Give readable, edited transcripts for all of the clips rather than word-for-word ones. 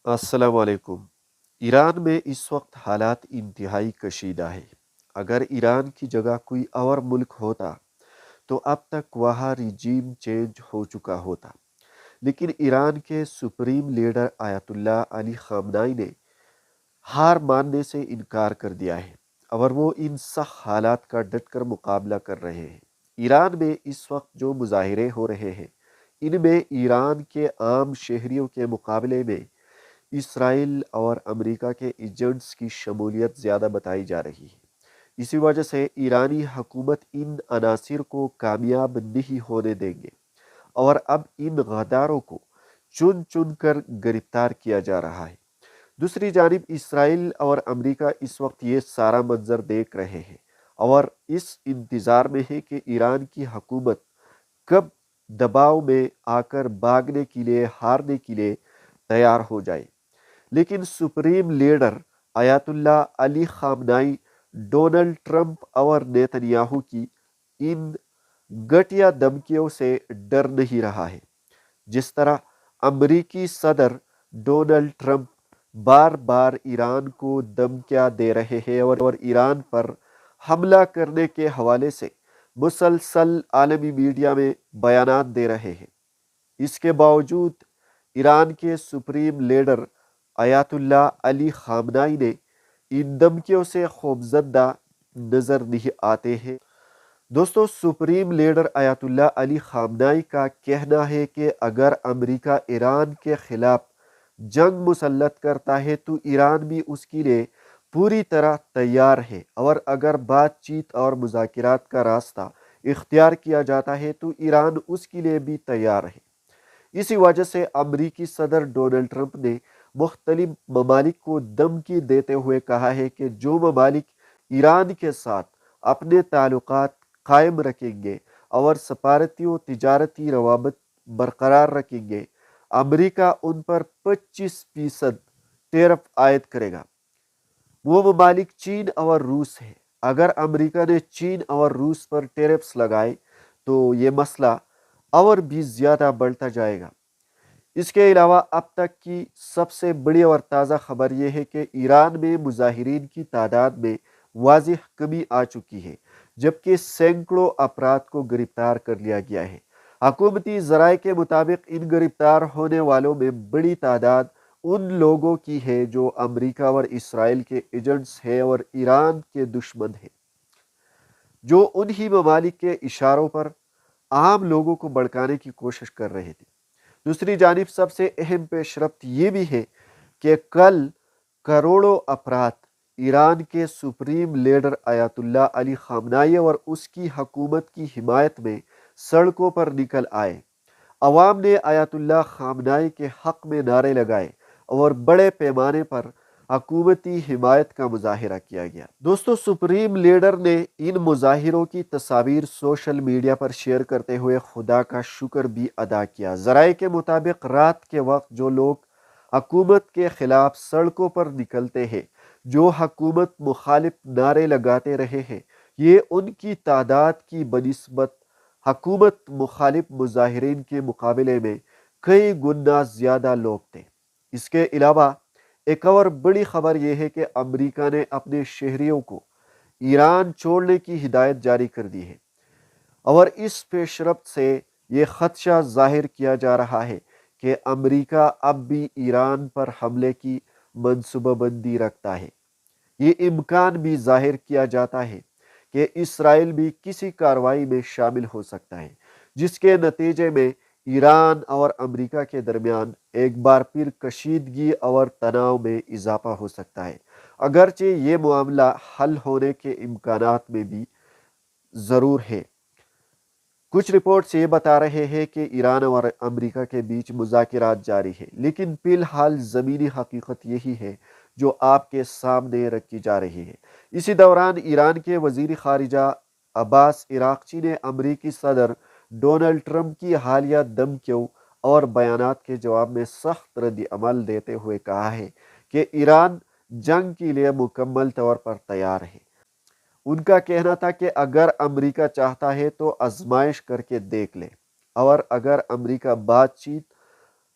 अस्सलाम वालेकुम। ईरान में इस वक्त हालात इंतहाई कशीदा है। अगर ईरान की जगह कोई और मुल्क होता तो अब तक वहाँ रिजीम चेंज हो चुका होता। लेकिन ईरान के सुप्रीम लीडर आयतुल्लाह अली खामनाई ने हार मानने से इनकार कर दिया है और वो इन सख्त हालात का डटकर मुकाबला कर रहे हैं। ईरान में इस वक्त जो मुजाहिरे हो रहे हैं, इनमें ईरान के आम शहरियों के मुकाबले में इसराइल और अमेरिका के एजेंट्स की शमूलियत ज़्यादा बताई जा रही है। इसी वजह से ईरानी हुकूमत इन अनासिर को कामयाब नहीं होने देंगे और अब इन गद्दारों को चुन चुन कर गिरफ्तार किया जा रहा है। दूसरी जानिब इसराइल और अमेरिका इस वक्त ये सारा मंजर देख रहे हैं और इस इंतज़ार में है कि ईरान की हुकूमत कब दबाव में आकर भागने के लिए, हारने के लिए तैयार हो जाए। लेकिन supreme leader Ayatollah Ali खामनाई Donald Trump और नेतन्याहू की इन घटिया धमकियों से डर नहीं रहा है। जिस तरह अमरीकी सदर डोनाल्ड ट्रंप बार बार ईरान को धमकियां दे रहे हैं और ईरान पर हमला करने के हवाले से मुसलसल आलमी मीडिया में बयानात दे रहे हैं। इसके बावजूद ईरान के सुप्रीम लीडर आयतुल्लाह अली खामनाई ने इन धमकियों से खौफजदा नजर नहीं आते हैं। दोस्तों, सुप्रीम लीडर आयतुल्लाह अली खामनाई का कहना है कि अगर अमेरिका ईरान के खिलाफ जंग मुसल्लत करता है तो ईरान भी उसके लिए पूरी तरह तैयार है और अगर बातचीत और मुज़ाकरात का रास्ता इख्तियार किया जाता है तो ईरान उसके लिए भी तैयार है। इसी वजह से अमरीकी सदर डोनाल्ड ट्रंप ने मुख्तलिफ ममालिक को धमकी देते हुए कहा है कि जो ममालिक ईरान के साथ अपने ताल्लुकात कायम रखेंगे और सफारती और तिजारती रवाबत बरकरार रखेंगे, अमरीका उन पर 25% टैरिफ आयद करेगा। वो ममालिक चीन और रूस है। अगर अमेरिका ने चीन और रूस पर टैरिफ्स लगाए तो ये मसला और भी ज़्यादा बढ़ता जाएगा। इसके अलावा अब तक की सबसे बड़ी और ताज़ा खबर यह है कि ईरान में मुजाहिरीन की तादाद में वाज़िह कमी आ चुकी है, जबकि सैकड़ों अफराद को गिरफ्तार कर लिया गया है। हुकूमती ज़राए के मुताबिक इन गिरफ्तार होने वालों में बड़ी तादाद उन लोगों की है जो अमेरिका और इसराइल के एजेंट्स हैं और ईरान के दुश्मन हैं, जो उन्हीं ममालिक के इशारों पर आम लोगों को भड़काने की कोशिश कर रहे थे। दूसरी जानिब सबसे अहम पेशरफ्त ये भी है कि कल करोड़ों अफराद ईरान के सुप्रीम लीडर आयतुल्लाह अली खामनाई और उसकी हुकूमत की हिमायत में सड़कों पर निकल आए। अवाम ने आयतुल्लाह खामनाई के हक में नारे लगाए और बड़े पैमाने पर हकूमती हिमायत का मुजाहिरा किया गया। दोस्तों, सुप्रीम लीडर ने इन मुजाहिरों की तस्वीर सोशल मीडिया पर शेयर करते हुए खुदा का शुक्र भी अदा किया। ज़राए के मुताबिक रात के वक्त जो लोग हकूमत के खिलाफ सड़कों पर निकलते हैं, जो हकूमत मुखालिफ नारे लगाते रहे हैं, ये उनकी तादाद की बनिस्बत हकूमत मुखालिफ मुजाहिरीन के मुकाबले में कई गुना ज़्यादा लोग थे। इसके अलावा एक और बड़ी खबर यह है कि अमेरिका ने अपने शहरियों को ईरान छोड़ने की हिदायत जारी कर दी है और इस पेशरफ्त से ये खदशा जाहिर किया जा रहा है कि अमेरिका अब भी ईरान पर हमले की मनसूबाबंदी रखता है। ये इम्कान भी जाहिर किया जाता है कि इसराइल भी किसी कार्रवाई में शामिल हो सकता है, जिसके नतीजे में ईरान और अमेरिका के दरमियान एक बार फिर कशीदगी और तनाव में इजाफा हो सकता है। अगरचे ये मामला हल होने के इम्कानात में भी ज़रूर है। कुछ रिपोर्ट्स ये बता रहे हैं कि ईरान और अमेरिका के बीच मुज़ाकरात जारी है, लेकिन फिलहाल ज़मीनी हकीकत यही है जो आपके सामने रखी जा रही है। इसी दौरान ईरान के वज़ीर ख़ारिजा अब्बास इराक़ची ने अमरीकी सदर डोनाल्ड ट्रंप की हालिया धमकियों और बयानात के जवाब में सख्त रद्द अमल देते हुए कहा है कि ईरान जंग के लिए मुकम्मल तौर पर तैयार है। उनका कहना था कि अगर अमेरिका चाहता है तो आजमाइश करके देख ले और अगर अमेरिका बातचीत,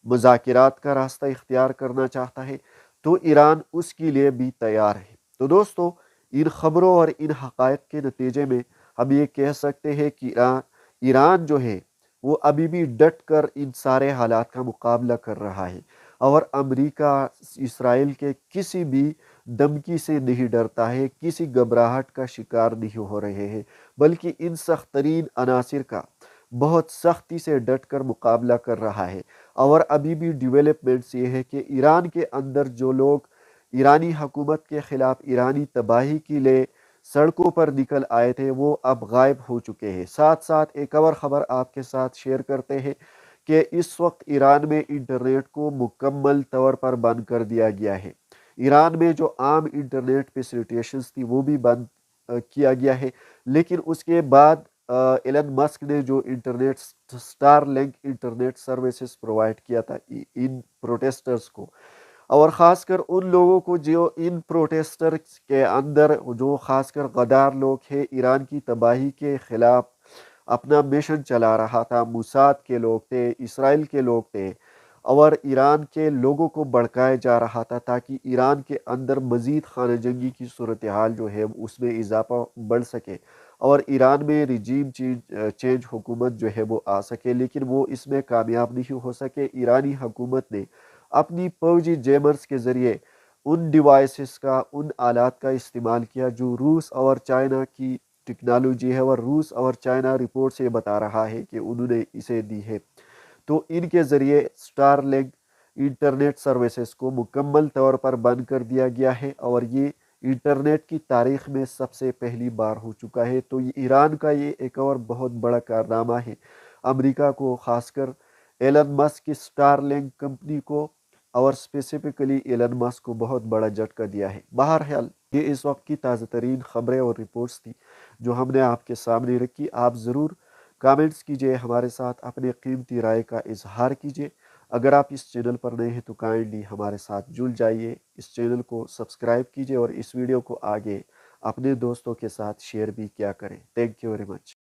مذاکرات کا راستہ اختیار کرنا چاہتا ہے تو ایران اس کے لیے بھی تیار ہے۔ تو دوستو، ان خبروں اور ان حقائق کے نتیجے میں ہم یہ کہہ سکتے ہیں کہ ایران جو ہے وہ ابھی بھی ڈٹ کر ان سارے حالات کا مقابلہ کر رہا ہے، اور امریکہ اسرائیل کے کسی بھی دھمکی سے نہیں ڈرتا ہے، کسی گھبراہٹ کا شکار نہیں ہو رہے ہیں، بلکہ ان سخت ترین عناصر کا بہت سختی سے ڈٹ کر مقابلہ کر رہا ہے۔ اور ابھی بھی ڈیولپمنٹس یہ ہے کہ ایران کے اندر جو لوگ ایرانی حکومت کے خلاف ایرانی تباہی کے لیے سڑکوں پر نکل آئے تھے وہ اب غائب ہو چکے ہیں۔ ساتھ ساتھ ایک اور خبر آپ کے ساتھ شیئر کرتے ہیں کہ اس وقت ایران میں انٹرنیٹ کو مکمل طور پر بند کر دیا گیا ہے۔ ایران میں جو عام انٹرنیٹ فیسیلیٹیشنز تھی وہ بھی بند کیا گیا ہے، لیکن اس کے بعد ایلن مسک نے جو internet star link internet services provide کیا تھا ان پروٹیسٹرز کو، اور خاص کر ان لوگوں کو جو ان پروٹیسٹرز کے اندر جو خاص کر غدار لوگ ہیں، ایران کی تباہی کے خلاف اپنا مشن چلا رہا تھا، موساد کے لوگ تھے، اسرائیل کے لوگ تھے، اور ایران کے لوگوں کو بھڑکایا جا رہا تھا تاکہ ایران کے اندر مزید خانہ جنگی کی صورتحال جو ہے اس میں اضافہ بڑھ سکے اور ایران میں رجیم چینج حکومت جو ہے وہ آ سکے، لیکن وہ اس میں کامیاب نہیں ہو سکے۔ ایرانی حکومت نے اپنی فوجی جیمرز کے ذریعے ان ڈیوائسز کا، ان آلات کا استعمال کیا جو روس اور چائنا کی ٹیکنالوجی ہے، اور روس اور چائنا رپورٹ سے بتا رہا ہے کہ انہوں نے اسے دی ہے۔ تو ان کے ذریعے سٹار لنک انٹرنیٹ سروسز کو مکمل طور پر بند کر دیا گیا ہے، اور یہ انٹرنیٹ کی تاریخ میں سب سے پہلی بار ہو چکا ہے۔ تو یہ ایران کا یہ ایک اور بہت بڑا کارنامہ ہے، امریکہ کو، خاص کر ایلن مسک کی سٹار لنک کمپنی کو، اور اسپیسیفکلی ایلن مسک کو بہت بڑا جھٹکا دیا ہے۔ بہرحال یہ اس وقت کی تازہ ترین خبریں اور رپورٹس تھی جو ہم نے آپ کے سامنے رکھی۔ آپ ضرور کامنٹس کیجئے، ہمارے ساتھ اپنے قیمتی رائے کا اظہار کیجئے۔ اگر آپ اس چینل پر نئے ہیں تو کائنڈلی ہمارے ساتھ جڑ جائیے، اس چینل کو سبسکرائب کیجئے اور اس ویڈیو کو آگے اپنے دوستوں کے ساتھ شیئر بھی کیا کریں۔ Thank you very much.